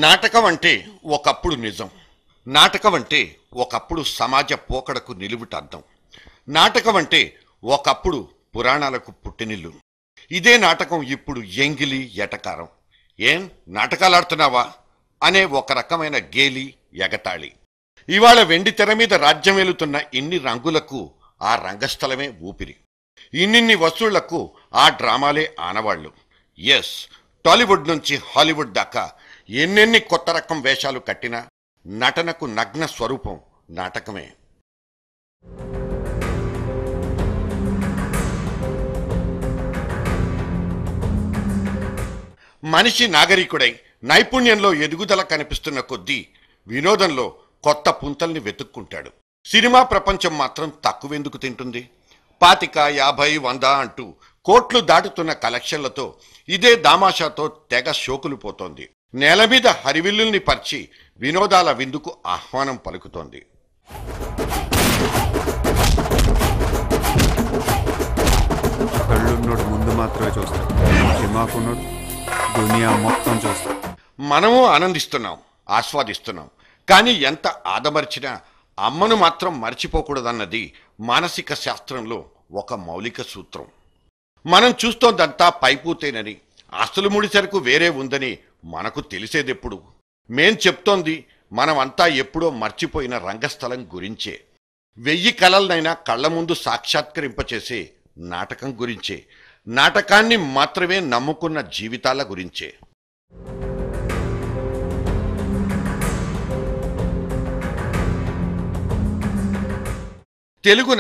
నాటకం అంటే ఒకప్పుడు నిజం. నాటకం అంటే ఒకప్పుడు సమాజ పోకడకు నిలువుటర్థం. నాటకం అంటే ఒకప్పుడు పురాణాలకు పుట్టినిల్లు. ఇదే నాటకం ఇప్పుడు ఎంగిలి ఎటకారం. ఏం నాటకాలాడుతున్నావా అనే ఒక రకమైన గేలి ఎగతాళి. ఇవాళ వెండి తెర మీద రాజ్యం వెలుతున్న ఇన్ని రంగులకు ఆ రంగస్థలమే ఊపిరి. ఇన్నిన్ని వస్తువులకు ఆ డ్రామాలే ఆనవాళ్లు. ఎస్, టాలీవుడ్ నుంచి హాలీవుడ్ దాకా ఎన్నెన్ని కొత్త రకం వేషాలు కట్టినా నటనకు నగ్న స్వరూపం నాటకమే. మనిషి నాగరికుడై నైపుణ్యంలో ఎదుగుదల కనిపిస్తున్న కొద్దీ వినోదంలో కొత్త పుంతల్ని వెతుక్కుంటాడు. సినిమా ప్రపంచం మాత్రం తక్కువెందుకు తింటుంది? 25, 50, 100 అంటూ కోట్లు దాటుతున్న కలెక్షన్లతో ఇదే దామాషాతో తెగ షోకులు పోతోంది. నేల మీద హరివిల్లుల్ని పరిచి వినోదాల విందుకు ఆహ్వానం పలుకుతోంది. కళ్ళున్నోడు ముందు మాత్రమే చూస్తాడు, దిమాకున్నోడు దునియా మొత్తం చూస్తాడు. మనము ఆనందిస్తున్నాం, ఆస్వాదిస్తున్నాం. కానీ ఎంత ఆదమర్చినా అమ్మను మాత్రం మర్చిపోకూడదన్నది మానసిక శాస్త్రంలో ఒక మౌలిక సూత్రం. మనం చూస్తోందంతా పైపూతేనని, అసలు ముడిసరకు వేరే ఉందని మనకు తెలిసేదెప్పుడు? మేం చెప్తోంది మనమంతా ఎప్పుడో మర్చిపోయిన రంగస్థలం గురించే. 1000 కలలనైనా కళ్ల ముందు సాక్షాత్కరింపచేసే నాటకం గురించే. నాటకాన్ని మాత్రమే నమ్ముకున్న జీవితాల గురించే. తెలుగు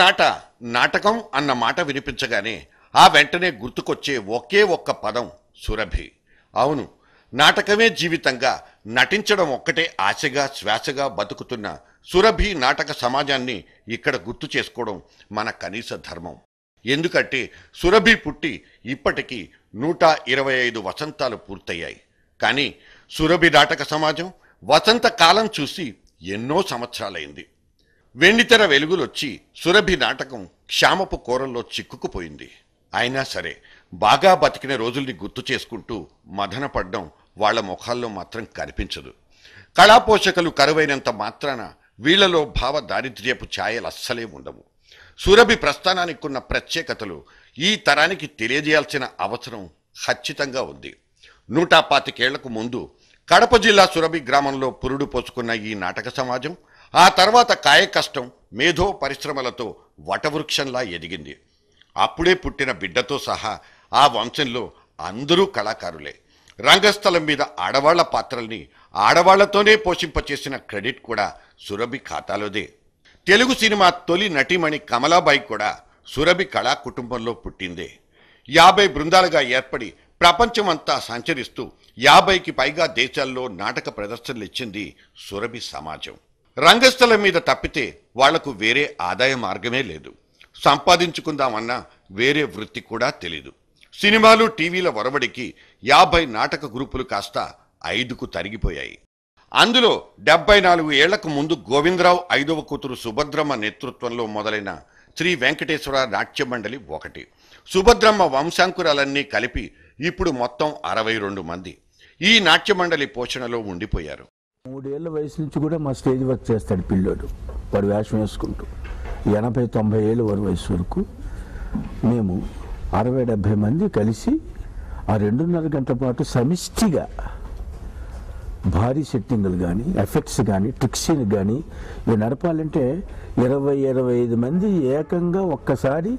నాటకం అన్న మాట వినిపించగానే ఆ వెంటనే గుర్తుకొచ్చే ఒకే ఒక్క పదం సురభి. అవును, నాటకమే జీవితంగా, నటించడం ఒక్కటే ఆశగా శ్వాసగా బతుకుతున్న సురభి నాటక సమాజాన్ని ఇక్కడ గుర్తు చేసుకోవడం మన కనీస ధర్మం. ఎందుకంటే సురభి పుట్టి ఇప్పటికీ 125 వసంతాలు పూర్తయ్యాయి. కానీ సురభి నాటక సమాజం వసంత కాలం చూసి ఎన్నో సంవత్సరాలైంది. వెండితెర వెలుగులొచ్చి సురభి నాటకం క్షామపు కోరల్లో చిక్కుకుపోయింది. అయినా సరే బాగా బతికిన రోజుల్ని గుర్తు చేసుకుంటూ మదనపడ్డం వాళ్ల ముఖాల్లో మాత్రం కనిపించదు. కళాపోషకులు కరువైనంత మాత్రాన వీళ్లలో భావ దారిద్ర్యపు ఛాయలు అస్సలే ఉండవు. సురభి ప్రస్థానానికి ఉన్న ప్రత్యేకతలు ఈ తరానికి తెలియజేయాల్సిన అవసరం ఖచ్చితంగా ఉంది. 125 ఏళ్లకు ముందు కడప జిల్లా సురభి గ్రామంలో పురుడు పోసుకున్న ఈ నాటక సమాజం ఆ తర్వాత కాయకష్టం, మేధో పరిశ్రమలతో వటవృక్షంలా ఎదిగింది. అప్పుడే పుట్టిన బిడ్డతో సహా ఆ వంశంలో అందరూ కళాకారులే. రంగస్థలం మీద ఆడవాళ్ల పాత్రల్ని ఆడవాళ్లతోనే పోషింపచేసిన క్రెడిట్ కూడా సురభి ఖాతాలోదే. తెలుగు సినిమా తొలి నటీమణి కమలాబాయి కూడా సురభి కళా కుటుంబంలో పుట్టిందే. 50 బృందాలుగా ఏర్పడి ప్రపంచమంతా సంచరిస్తూ 50కి పైగా దేశాల్లో నాటక ప్రదర్శనలు ఇచ్చింది సురభి సమాజం. రంగస్థలం మీద తప్పితే వాళ్లకు వేరే ఆదాయ మార్గమే లేదు. సంపాదించుకుందామన్నా వేరే వృత్తి కూడా తెలీదు. సినిమాలు, టీవీల ఒరవడికి 50 నాటక గ్రూపులు కాస్త 5కు తరిగిపోయాయి. అందులో 74 ఏళ్లకు ముందు గోవిందరావు 5వ కూతురు సుభద్రమ్మ నేతృత్వంలో మొదలైన శ్రీ వెంకటేశ్వర నాట్య మండలి ఒకటి. సుభద్రమ్మ వంశాంకురాలన్నీ కలిపి ఇప్పుడు మొత్తం 62 మంది ఈ నాట్య మండలి పోషణలో ఉండిపోయారు. 3 ఏళ్ల వయసు నుంచి కూడా మా స్టేజ్ వర్క్ చేస్తాడు పిల్లోడు. వాడు వేషం వేసుకుంటూ 80-90 ఏళ్ళ వయసు వరకు మేము 60-70 మంది కలిసి ఆ 2.5 గంటల పాటు సమిష్టిగా భారీ సెట్టింగులు కానీ, ఎఫెక్ట్స్ కానీ, ట్రిక్సీలు కానీ ఇవి నడపాలంటే 20-25 మంది ఏకంగా ఒక్కసారి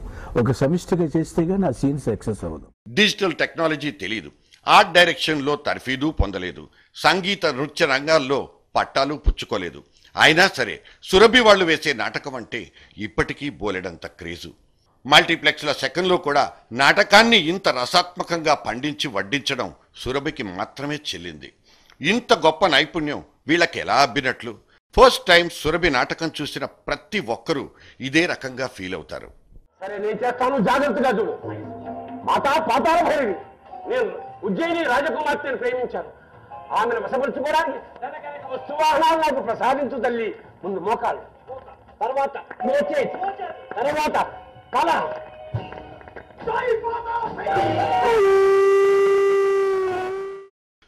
ఒక సమిష్టిగా చేస్తే కానీ ఆ సీన్ సక్సెస్ అవ్వదు. డిజిటల్ టెక్నాలజీ తెలియదు, ఆర్ట్ డైరెక్షన్లో తర్ఫీదు పొందలేదు, సంగీత నృత్య రంగాల్లో పట్టాలు పుచ్చుకోలేదు. అయినా సరే సురభి వాళ్ళు వేసే నాటకం అంటే ఇప్పటికీ బోలెడంత క్రేజు. మల్టీప్లెక్స్ల సెకండ్లో కూడా నాటకాన్ని ఇంత రసాత్మకంగా పండించి వడ్డించడం సురభికి మాత్రమే చెల్లింది. ఇంత గొప్ప నైపుణ్యం వీళ్ళకి ఎలా అబ్బినట్లు? ఫస్ట్ టైం సురభి నాటకం చూసిన ప్రతి ఒక్కరూ ఇదే రకంగా ఫీల్ అవుతారు. సరే నేను చేస్తాను, జాగ్రత్తగా చూడు. మాతా పాతాళ భైరవి, నేను ఉజ్జయిని రాజకుమార్తెను ప్రేమించాను. ఆమెను వశపరుచుకోవడానికి వస్తువాహనాలు నాకు ప్రసాదించు తల్లి. ముందు మోకాలు, తర్వాత తర్వాత కళ.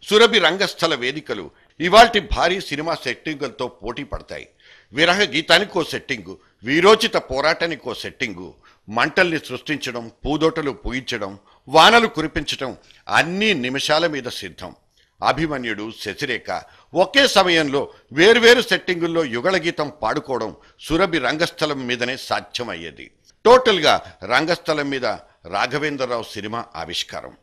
సురభి రంగస్థల వేదికలు ఇవాల్టి భారీ సినిమా సెట్టింగులతో పోటీ పడతాయి. విరహ గీతానికో సెట్టింగు, వీరోచిత పోరాటానికో సెట్టింగు, మంటల్ని సృష్టించడం, పూదోటలు పూయించడం, వానలు కురిపించడం అన్నీ నిమిషాల మీద సిద్ధం. అభిమన్యుడు, శశిరేఖ ఒకే సమయంలో వేర్వేరు సెట్టింగుల్లో యుగళ గీతం పాడుకోవడం సురభి రంగస్థలం మీదనే సాధ్యమయ్యేది. టోటల్గా రంగస్థలం మీద రాఘవేంద్రరావు సినిమా ఆవిష్కారం.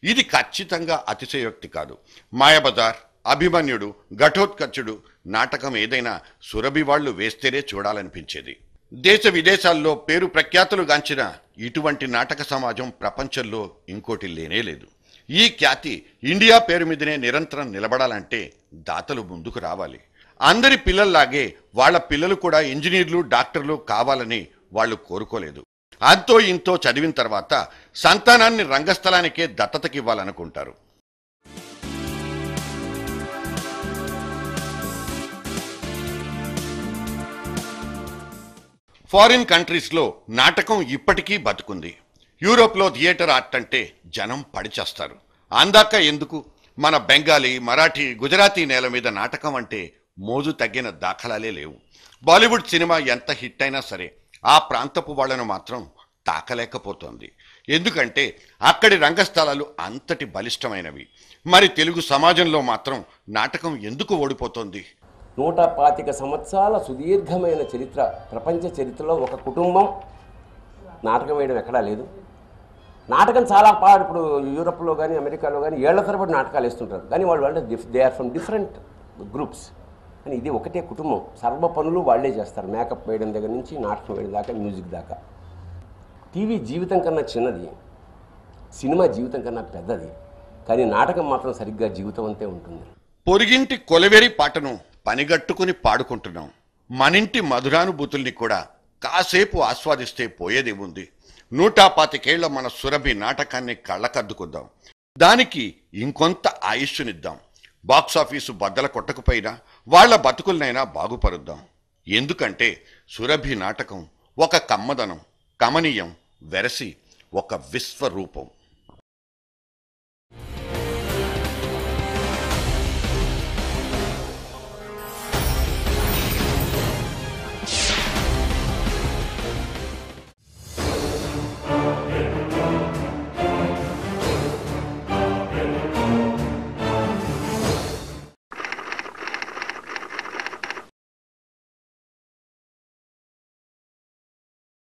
ఇది ఖచ్చితంగా అతిశయోక్తి కాదు. మాయాబజార్, అభిమన్యుడు, ఘటోత్కచుడు నాటకం ఏదైనా సురభి వాళ్లు వేస్తేనే చూడాలనిపించేది. దేశ విదేశాల్లో పేరు ప్రఖ్యాతులు గాంచిన ఇటువంటి నాటక సమాజం ప్రపంచంలో ఇంకోటి లేనేలేదు. ఈ ఖ్యాతి ఇండియా పేరు మీదనే నిరంతరం నిలబడాలంటే దాతలు ముందుకు రావాలి. అందరి పిల్లల్లాగే వాళ్ళ పిల్లలు కూడా ఇంజనీర్లు, డాక్టర్లు కావాలని వాళ్ళు కోరుకోలేదు. అంతో ఇంతో చదివిన తర్వాత సంతానాన్ని రంగస్థలానికే దత్తతకివ్వాలనుకుంటారు. ఫారిన్ కంట్రీస్లో నాటకం ఇప్పటికీ బతుకుంది. యూరోప్లో థియేటర్ ఆర్ట్ అంటే జనం పడిచేస్తారు. అందాక ఎందుకు, మన బెంగాలీ, మరాఠీ, గుజరాతీ నేల మీద నాటకం అంటే మోజు తగ్గిన దాఖలాలే లేవు. బాలీవుడ్ సినిమా ఎంత హిట్ అయినా సరే ఆ ప్రాంతపు వాళ్లను మాత్రం తాకలేకపోతోంది. ఎందుకంటే అక్కడి రంగస్థలాలు అంతటి బలిష్టమైనవి. మరి తెలుగు సమాజంలో మాత్రం నాటకం ఎందుకు ఓడిపోతోంది? 125 సంవత్సరాల సుదీర్ఘమైన చరిత్ర, ప్రపంచ చరిత్రలో ఒక కుటుంబం నాటకం వేయడం ఎక్కడా లేదు. నాటకం చాలా ఇప్పుడు యూరోప్లో కానీ అమెరికాలో కానీ ఏళ్ల తరబడి నాటకాలు వేస్తుంటారు. కానీ వాళ్ళు అంటే they are from different groups. కానీ ఇది ఒకటే కుటుంబం, సర్వ పనులు వాళ్లే చేస్తారు. మేకప్ వేయడం దగ్గర నుంచి నాటకం వేయడం దాకా, మ్యూజిక్ దాకా. టీవీ జీవితం కన్నా చిన్నది, సినిమా జీవితం కన్నా పెద్దది. కానీ నాటకం మాత్రం సరిగ్గా జీవితం అంతే ఉంటుంది. పొరిగింటి కొలవేరి పాటను పనిగట్టుకుని పాడుకుంటున్నాం. మనింటి మధురానుభూతుల్ని కూడా కాసేపు ఆస్వాదిస్తే పోయేదేముంది? 125 మన సురభి నాటకాన్ని కళ్ళకద్దుకుందాం. దానికి ఇంకొంత ఆయుష్నిద్దాం. బాక్సాఫీసు బద్దల కొట్టకపోయినా వాళ్ల బతుకులనైనా బాగుపరుద్దాం. ఎందుకంటే సురభి నాటకం ఒక కమ్మదనం, కమనీయం, వెరసి ఒక విశ్వరూపం.